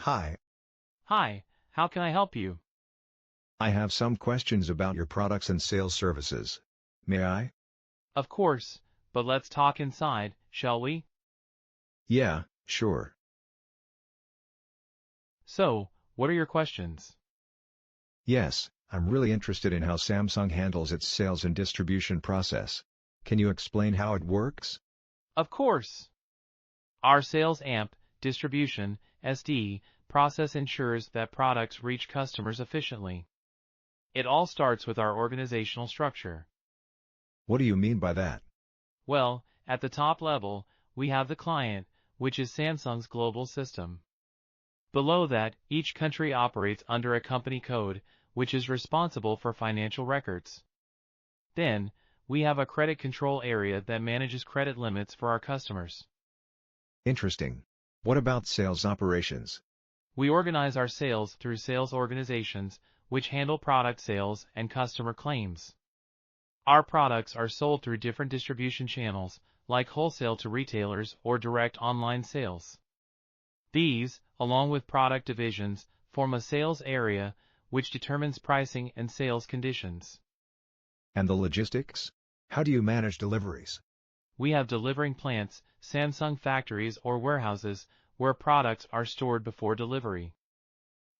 Hi, Hi, how can I help you? I have some questions about your products and sales services. May I? Of course, but let's talk inside, shall we? Yeah, sure. So, what are your questions? Yes, I'm really interested in how Samsung handles its sales and distribution process. Can you explain how it works? Of course. Our sales AMP, distribution, SD, process ensures that products reach customers efficiently. It all starts with our organizational structure. What do you mean by that? Well, at the top level, we have the client, which is Samsung's global system. Below that, each country operates under a company code, which is responsible for financial records. Then, we have a credit control area that manages credit limits for our customers. Interesting. What about sales operations? We organize our sales through sales organizations, which handle product sales and customer claims. Our products are sold through different distribution channels, like wholesale to retailers or direct online sales. These, along with product divisions, form a sales area, which determines pricing and sales conditions. And the logistics? How do you manage deliveries? We have delivering plants, Samsung factories or warehouses, where products are stored before delivery.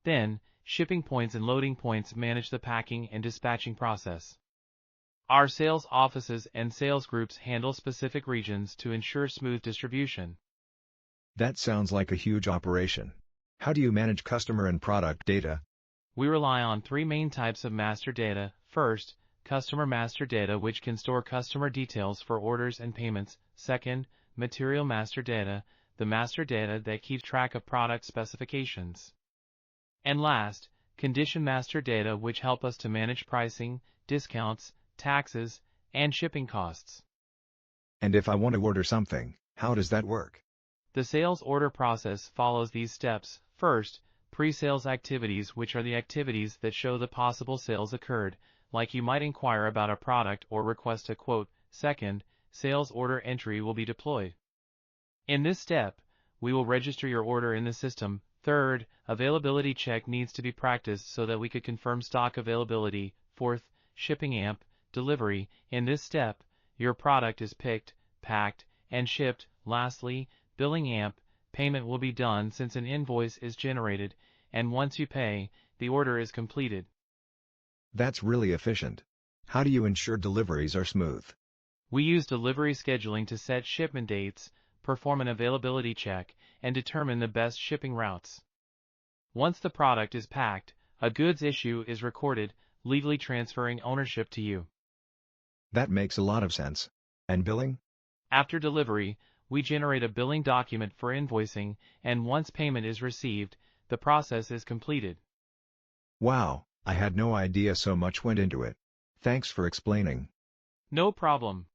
Then, shipping points and loading points manage the packing and dispatching process. Our sales offices and sales groups handle specific regions to ensure smooth distribution. That sounds like a huge operation. How do you manage customer and product data? We rely on three main types of master data. First, customer master data, which can store customer details for orders and payments. Second, material master data, the master data that keeps track of product specifications. And last, condition master data, which help us to manage pricing, discounts, taxes, and shipping costs. And if I want to order something, how does that work? The sales order process follows these steps. First, pre-sales activities, which are the activities that show the possible sales occurred, like you might inquire about a product or request a quote. Second, sales order entry will be deployed. In this step, we will register your order in the system. Third, availability check needs to be practiced so that we could confirm stock availability. Fourth, shipping AMP, delivery. In this step, your product is picked, packed, and shipped. Lastly, billing AMP, payment will be done since an invoice is generated, and once you pay, the order is completed. That's really efficient. How do you ensure deliveries are smooth? We use delivery scheduling to set shipment dates, perform an availability check, and determine the best shipping routes. Once the product is packed, a goods issue is recorded, legally transferring ownership to you. That makes a lot of sense. And billing? After delivery, we generate a billing document for invoicing, and once payment is received, the process is completed. Wow, I had no idea so much went into it. Thanks for explaining. No problem.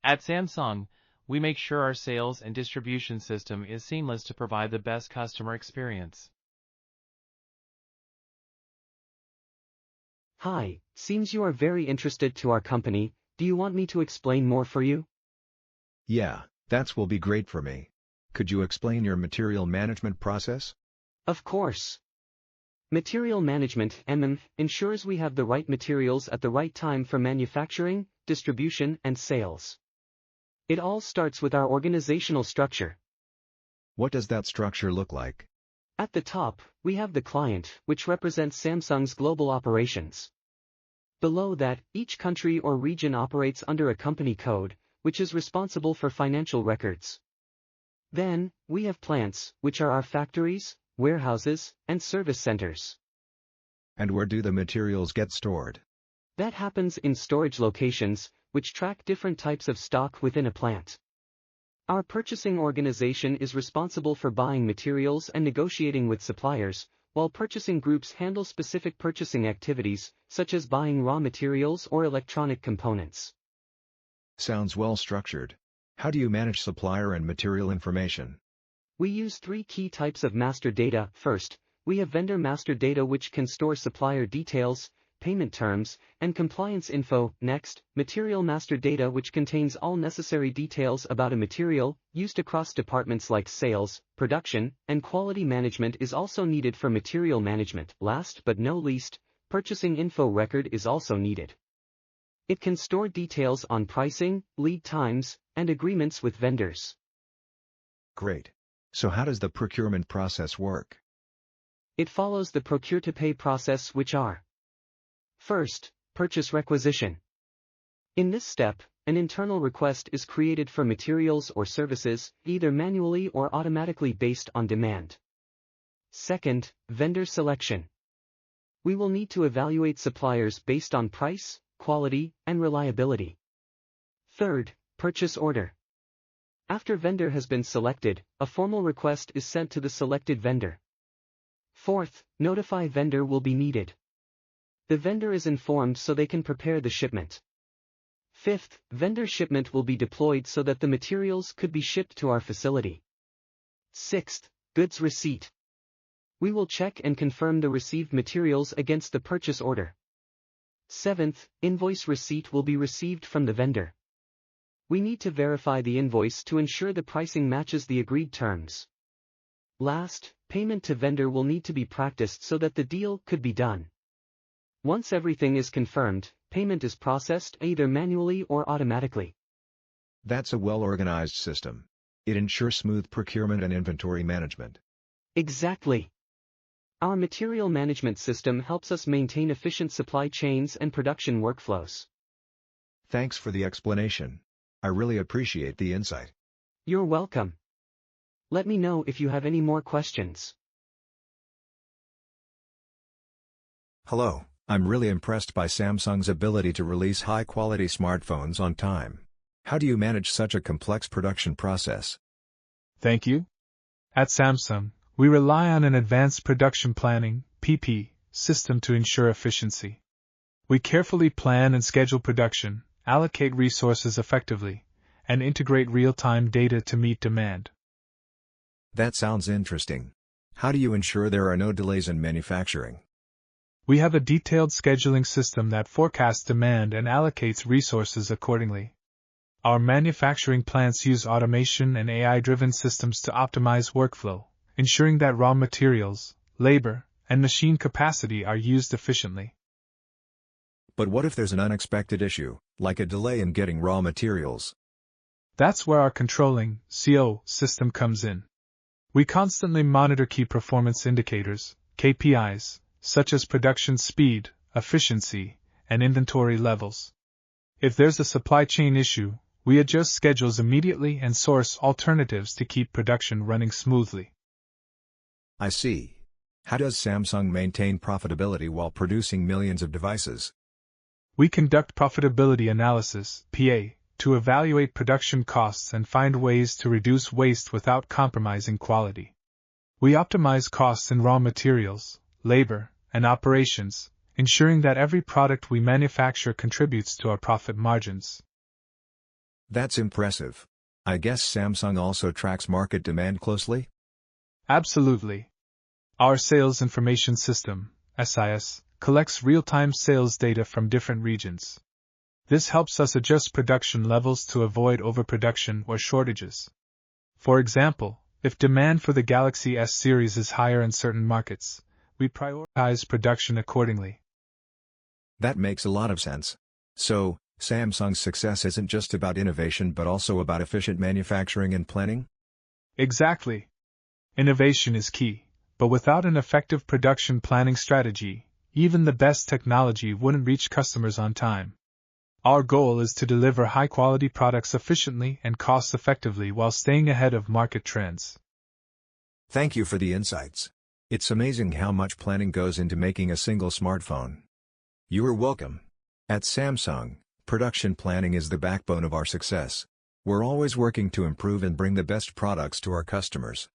At Samsung, we make sure our sales and distribution system is seamless to provide the best customer experience. Hi, seems you are very interested to our company. Do you want me to explain more for you? Yeah, that will be great for me. Could you explain your material management process? Of course. Material management ensures we have the right materials at the right time for manufacturing, distribution, and sales. It all starts with our organizational structure. What does that structure look like? At the top, we have the client, which represents Samsung's global operations. Below that, each country or region operates under a company code, which is responsible for financial records. Then, we have plants, which are our factories, warehouses, and service centers. And where do the materials get stored? That happens in storage locations, which track different types of stock within a plant. Our purchasing organization is responsible for buying materials and negotiating with suppliers, while purchasing groups handle specific purchasing activities, such as buying raw materials or electronic components. Sounds well structured. How do you manage supplier and material information? We use three key types of master data. First, we have vendor master data, which can store supplier details, payment terms, and compliance info. Next, material master data, which contains all necessary details about a material, used across departments like sales, production, and quality management, is also needed for material management. Last but no least, purchasing info record is also needed. It can store details on pricing, lead times, and agreements with vendors. Great. So how does the procurement process work? It follows the procure-to-pay process, which are: first, purchase requisition. In this step, an internal request is created for materials or services, either manually or automatically based on demand. Second, vendor selection. We will need to evaluate suppliers based on price, quality, and reliability. Third, purchase order. After vendor has been selected, a formal request is sent to the selected vendor. Fourth, notify vendor will be needed. The vendor is informed so they can prepare the shipment. Fifth, vendor shipment will be deployed so that the materials could be shipped to our facility. Sixth, goods receipt. We will check and confirm the received materials against the purchase order. Seventh, invoice receipt will be received from the vendor. We need to verify the invoice to ensure the pricing matches the agreed terms. Last, payment to vendor will need to be practiced so that the deal could be done. Once everything is confirmed, payment is processed either manually or automatically. That's a well-organized system. It ensures smooth procurement and inventory management. Exactly. Our material management system helps us maintain efficient supply chains and production workflows. Thanks for the explanation. I really appreciate the insight. You're welcome. Let me know if you have any more questions. Hello, I'm really impressed by Samsung's ability to release high-quality smartphones on time. How do you manage such a complex production process? Thank you. At Samsung, we rely on an advanced production planning (PP) system to ensure efficiency. We carefully plan and schedule production, allocate resources effectively, and integrate real-time data to meet demand. That sounds interesting. How do you ensure there are no delays in manufacturing? We have a detailed scheduling system that forecasts demand and allocates resources accordingly. Our manufacturing plants use automation and AI-driven systems to optimize workflow, ensuring that raw materials, labor, and machine capacity are used efficiently. But what if there's an unexpected issue, like a delay in getting raw materials? That's where our controlling CO system comes in. We constantly monitor key performance indicators, KPIs, such as production speed, efficiency, and inventory levels. If there's a supply chain issue, we adjust schedules immediately and source alternatives to keep production running smoothly. I see. How does Samsung maintain profitability while producing millions of devices? We conduct profitability analysis, PA, to evaluate production costs and find ways to reduce waste without compromising quality. We optimize costs in raw materials, labor, and operations, ensuring that every product we manufacture contributes to our profit margins. That's impressive. I guess Samsung also tracks market demand closely? Absolutely. Our Sales Information System, SIS, collects real-time sales data from different regions. This helps us adjust production levels to avoid overproduction or shortages. For example, if demand for the Galaxy S series is higher in certain markets, we prioritize production accordingly. That makes a lot of sense. So, Samsung's success isn't just about innovation but also about efficient manufacturing and planning? Exactly. Innovation is key, but without an effective production planning strategy, even the best technology wouldn't reach customers on time. Our goal is to deliver high-quality products efficiently and cost-effectively while staying ahead of market trends. Thank you for the insights. It's amazing how much planning goes into making a single smartphone. You are welcome. At Samsung, production planning is the backbone of our success. We're always working to improve and bring the best products to our customers.